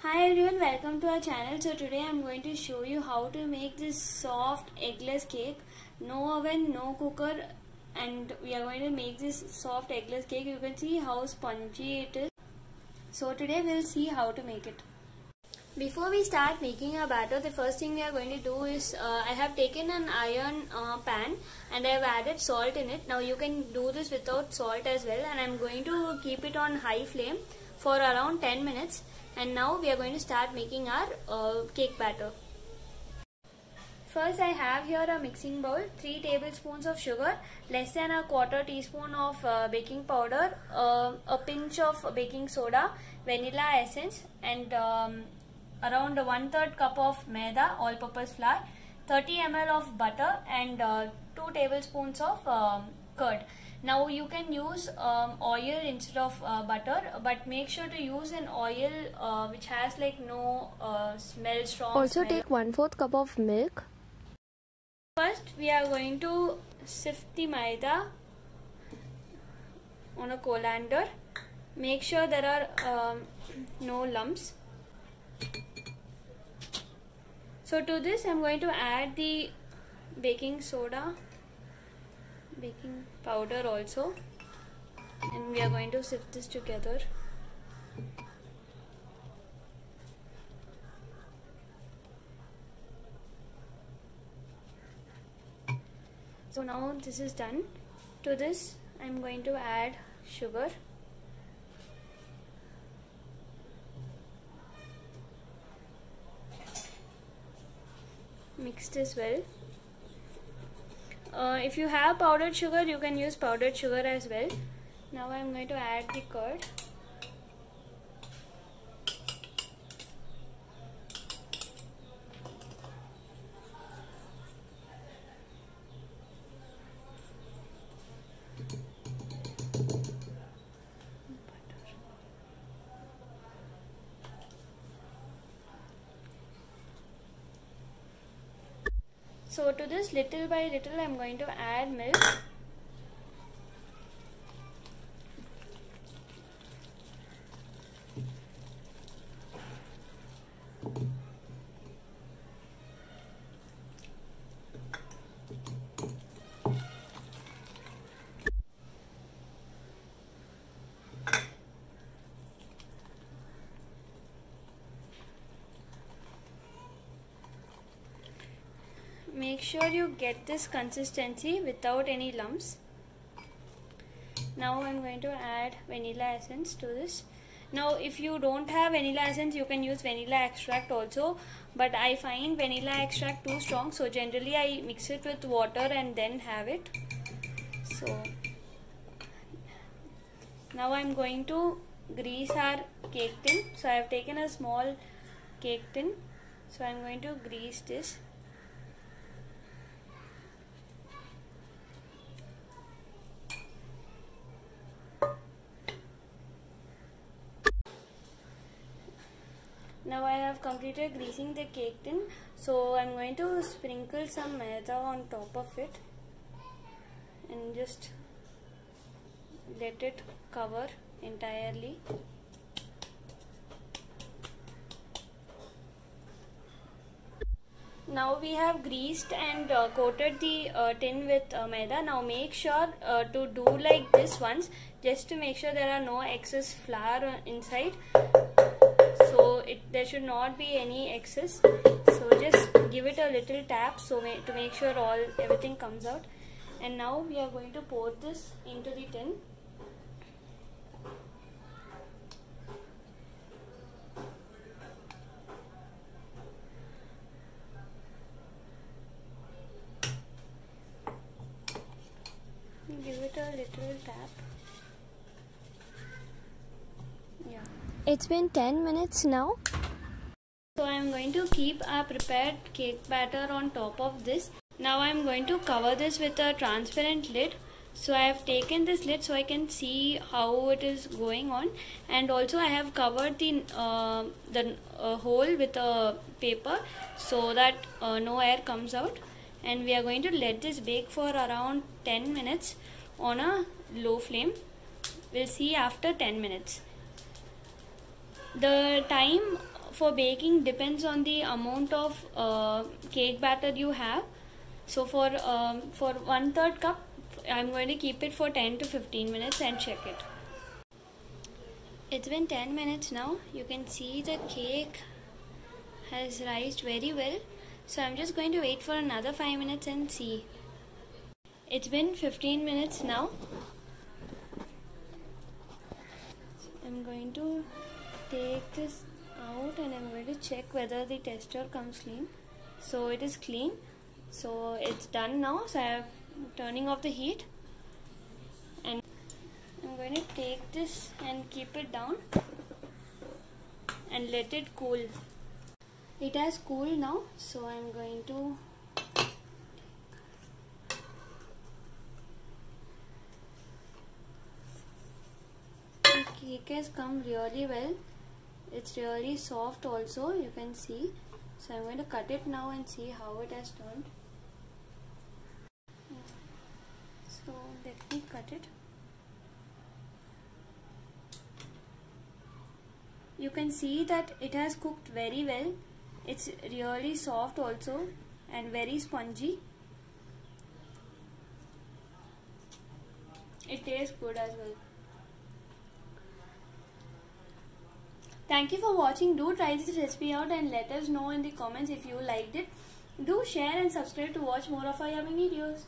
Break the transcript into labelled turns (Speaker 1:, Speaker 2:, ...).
Speaker 1: Hi everyone, welcome to our channel. So today I'm going to show you how to make this soft eggless cake. No oven, no cooker, and we are going to make this soft eggless cake. You can see how spongy it is. So today we'll see how to make it. Before we start making our batter, the first thing we are going to do is I have taken an iron pan and I have added salt in it. Now you can do this without salt as well, and I'm going to keep it on high flame for around 10 minutes. And now we are going to start making our cake batter. First I have here a mixing bowl, 3 tablespoons of sugar, less than a quarter teaspoon of baking powder, a pinch of baking soda, vanilla essence, and around 1/3 cup of maida, all-purpose flour, 30 ml of butter, and 2 tablespoons of curd. Now you can use oil instead of butter, but make sure to use an oil which has like no strong
Speaker 2: Also
Speaker 1: smell.
Speaker 2: take 1/4 cup of milk.
Speaker 1: First we are going to sift the maida on a colander. Make sure there are no lumps. So to this I am going to add the baking soda, baking powder also, and we are going to sift this together. So now this is done. To this I am going to add sugar. Mix this well. If you have powdered sugar, you can use powdered sugar as well. Now I am going to add the curd. So to this, little by little I am going to add milk. Make sure you get this consistency without any lumps. Now I am going to add vanilla essence to this. Now if you don't have vanilla essence, you can use vanilla extract also, but I find vanilla extract too strong, so generally I mix it with water and then have it. So now I am going to grease our cake tin. So I have taken a small cake tin, so I am going to grease this. Now I have completed greasing the cake tin, so I am going to sprinkle some maida on top of it and just let it cover entirely. Now we have greased and coated the tin with maida. Now make sure to do like this once, just to make sure there are no excess flour inside. So there should not be any excess. So just give it a little tap to make sure everything comes out. And now we are going to pour this into the tin. Give it a little tap. Yeah.
Speaker 2: It's been 10 minutes now.
Speaker 1: So I am going to keep our prepared cake batter on top of this. Now I am going to cover this with a transparent lid. So I have taken this lid so I can see how it is going on, and also I have covered the hole with a paper so that no air comes out. And we are going to let this bake for around 10 minutes on a low flame. We'll see after 10 minutes. The time for baking depends on the amount of cake batter you have. So for 1/3 cup, I'm going to keep it for 10 to 15 minutes and check it. It's been 10 minutes now. You can see the cake has rised very well. So I'm just going to wait for another 5 minutes and see. It's been 15 minutes now. So I'm going to take this out and I'm going to check whether the texture comes clean. So it is clean. So it's done now. So I'm turning off the heat. And I'm going to take this and keep it down and let it cool. It has cooled now, so I'm going to the cake has come really well. It's really soft also, you can see. So I'm going to cut it now and see how it has turned. So let me cut it. You can see that it has cooked very well. It's really soft also and very spongy. It tastes good as well. Thank you for watching. Do try this recipe out and let us know in the comments if you liked it. Do share and subscribe to watch more of our yummy videos.